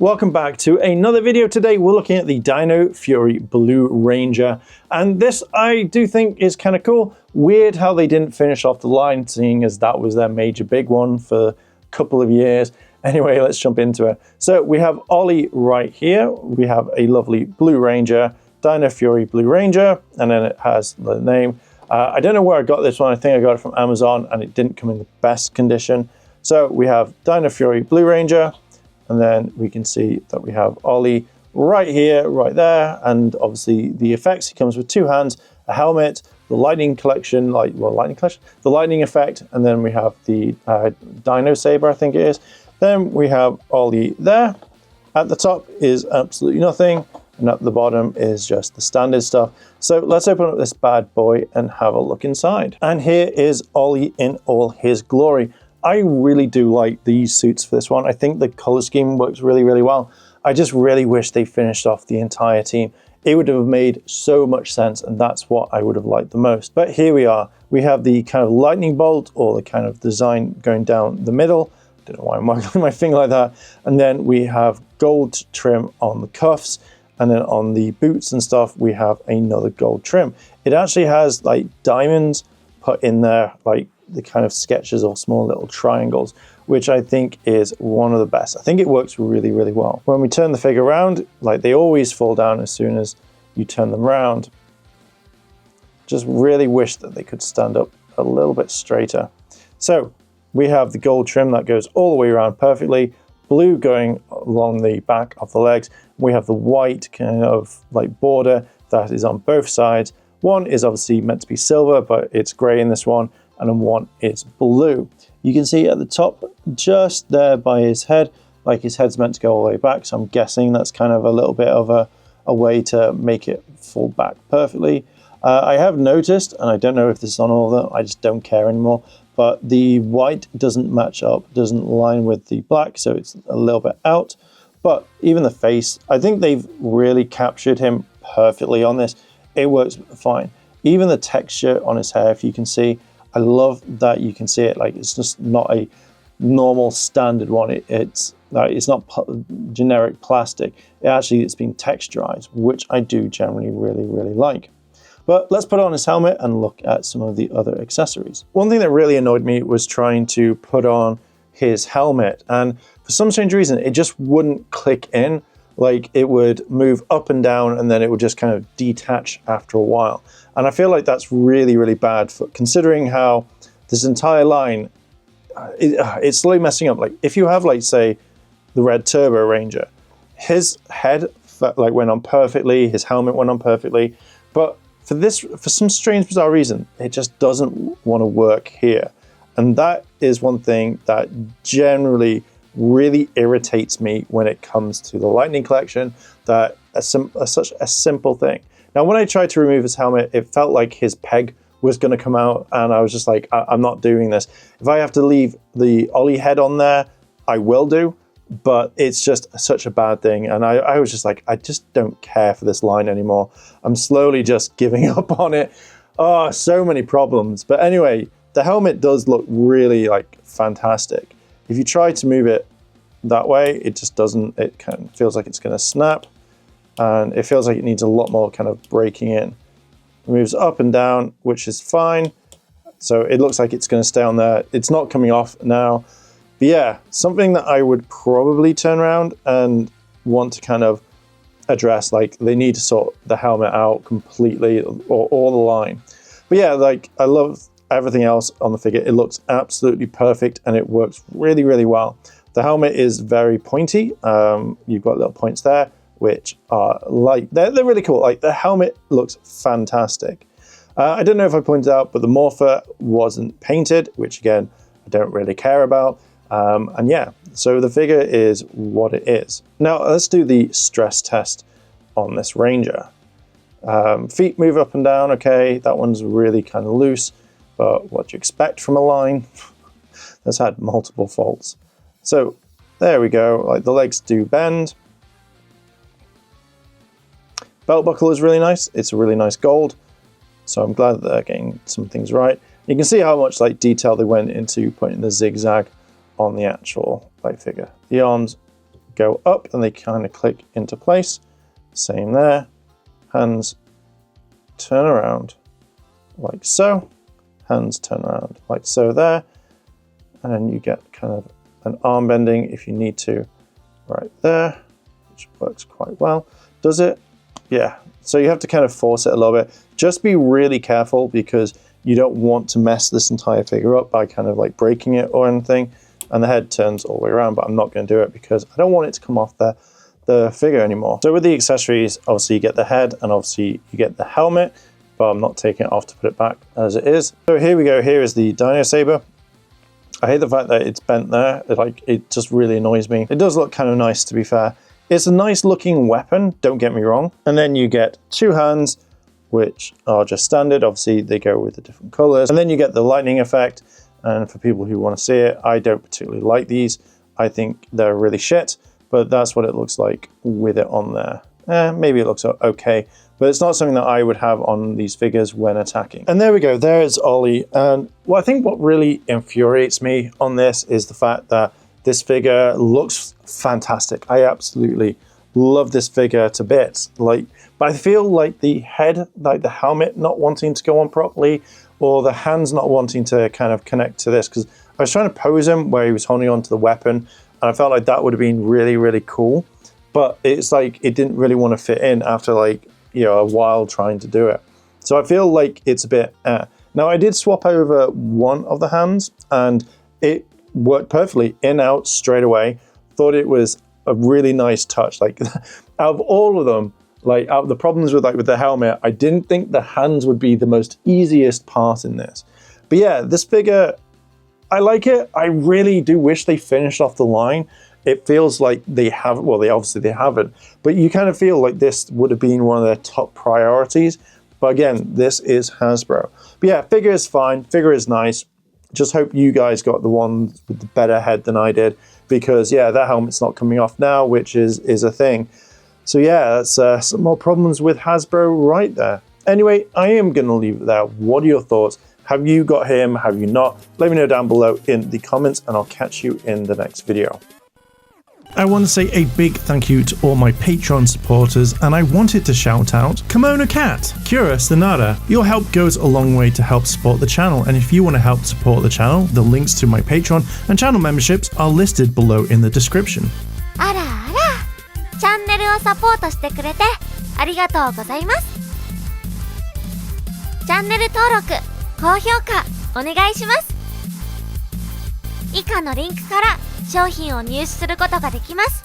Welcome back to another video. Today we're looking at the Dino Fury Blue Ranger, and this I do think is kind of cool. Weird how they didn't finish off the line, seeing as that was their major big one for a couple of years. Anyway, let's jump into it. So we have Ollie right here. We have a lovely Blue Ranger, Dino Fury Blue Ranger, and then it has the name. I don't know where I got this one. I think I got it from Amazon and it didn't come in the best condition. So we have Dino Fury Blue Ranger, and then we can see that we have Ollie right here, right there, and obviously the effects. He comes with two hands, a helmet, the lightning collection, the lightning effect, and then we have the Dino Saber, I think it is. Then we have Ollie there. At the top is absolutely nothing, and at the bottom is just the standard stuff. So let's open up this bad boy and have a look inside. And here is Ollie in all his glory. I really do like these suits for this one. I think the color scheme works really, really well. I just really wish they finished off the entire team. It would have made so much sense, and that's what I would have liked the most. But here we are. We have the kind of lightning bolt, or the kind of design going down the middle. I don't know why I'm wiggling my finger like that. And then we have gold trim on the cuffs, and then on the boots and stuff, we have another gold trim. It actually has like diamonds put in there, like the kind of sketches or small little triangles, which I think is one of the best. I think it works really, really well. When we turn the figure around, like they always fall down as soon as you turn them around. Just really wish that they could stand up a little bit straighter. So we have the gold trim that goes all the way around perfectly, blue going along the back of the legs. We have the white kind of like border that is on both sides. One is obviously meant to be silver, but it's gray in this one, and then one is blue. You can see at the top, just there by his head, like his head's meant to go all the way back, so I'm guessing that's kind of a little bit of a way to make it fall back perfectly. I have noticed, and I don't know if this is on all of them, I just don't care anymore, but the white doesn't match up, doesn't line with the black, so it's a little bit out. But even the face, I think they've really captured him perfectly on this. It works fine. Even the texture on his hair, if you can see, I love that you can see it. Like it's just not a normal standard one. It's not generic plastic. It's been texturized, which I do generally really, really like. But let's put on his helmet and look at some of the other accessories. One thing that really annoyed me was trying to put on his helmet, and for some strange reason, it just wouldn't click in. Like it would move up and down, and then it would just kind of detach after a while. And I feel like that's really, really bad, for considering how this entire line, it's slowly messing up. Like if you have, like, say, the red Turbo Ranger, his head like went on perfectly, his helmet went on perfectly, but for this, for some strange, bizarre reason, it just doesn't want to work here. And that is one thing that generally really irritates me when it comes to the lightning collection, that such a simple thing. Now, when I tried to remove his helmet, it felt like his peg was going to come out, and I was just like, I'm not doing this. If I have to leave the Ollie head on there, I will do, but it's just such a bad thing. And I was just like, I just don't care for this line anymore. I'm slowly just giving up on it. Oh, so many problems. But anyway, the helmet does look really like fantastic. If you try to move it that way, it just doesn't, it kind of feels like it's going to snap, and it feels like it needs a lot more kind of breaking in. It moves up and down, which is fine. So it looks like it's going to stay on there. It's not coming off now. But yeah, something that I would probably turn around and want to kind of address, like they need to sort the helmet out completely, or the line. But yeah, like I love everything else on the figure. It looks absolutely perfect, and it works really, really well. The helmet is very pointy. You've got little points there, which are like, they're really cool. Like the helmet looks fantastic. I don't know if I pointed out, but the morpher wasn't painted, which again, I don't really care about. And yeah, so the figure is what it is. Now let's do the stress test on this Ranger. Feet move up and down. Okay, that one's really kind of loose, but what do you expect from a line that's had multiple faults? So there we go. Like the legs do bend. Belt buckle is really nice. It's a really nice gold. So I'm glad that they're getting some things right. You can see how much like detail they went into putting the zigzag on the actual figure. The arms go up and they kind of click into place. Same there. Hands turn around like so. Hands turn around like so there. And then you get kind of an arm bending if you need to right there, which works quite well. Does it? Yeah. So you have to kind of force it a little bit. Just be really careful because you don't want to mess this entire figure up by kind of like breaking it or anything. And the head turns all the way around, but I'm not going to do it because I don't want it to come off the figure anymore. So with the accessories, obviously you get the head and obviously you get the helmet, but I'm not taking it off to put it back as it is. So here we go. Here is the Dino Saber. I hate the fact that it's bent there. It just really annoys me. It does look kind of nice, to be fair. It's a nice looking weapon, don't get me wrong. And then you get two hands, which are just standard. Obviously they go with the different colors. And then you get the lightning effect. And for people who want to see it, I don't particularly like these. I think they're really shit, but that's what it looks like with it on there. Maybe it looks okay, but it's not something that I would have on these figures when attacking. And there we go, there's Ollie. And I think what really infuriates me on this is the fact that this figure looks fantastic. I absolutely love this figure to bits. But I feel like the head, like the helmet not wanting to go on properly, or the hands not wanting to kind of connect to this, because I was trying to pose him where he was holding on to the weapon, and I felt like that would have been really, really cool. But it's like it didn't really want to fit in after a while trying to do it. So I feel like it's a bit Now I did swap over one of the hands and it worked perfectly, in, out, straight away. Thought it was a really nice touch. Out of all of them, out of the problems with the helmet, I didn't think the hands would be the most easiest part in this. But yeah, this figure, I like it. I really do wish they finished off the line. It feels like they haven't, well, they haven't, but you kind of feel like this would have been one of their top priorities. But again, this is Hasbro. But yeah, figure is fine, figure is nice. Just hope you guys got the one with the better head than I did, because yeah, that helmet's not coming off now, which is a thing. So yeah, that's some more problems with Hasbro right there. Anyway, I am going to leave it there. What are your thoughts? Have you got him? Have you not? Let me know down below in the comments and I'll catch you in the next video. I want to say a big thank you to all my Patreon supporters, and I wanted to shout out Kimono Cat, Kira Stanada. Your help goes a long way to help support the channel, and if you want to help support the channel, the links to my Patreon and channel memberships are listed below in the description. あらあら、チャンネルをサポートしてくれてありがとうございます。チャンネル登録、高評価お願いします。以下のリンクから商品を入手することができます。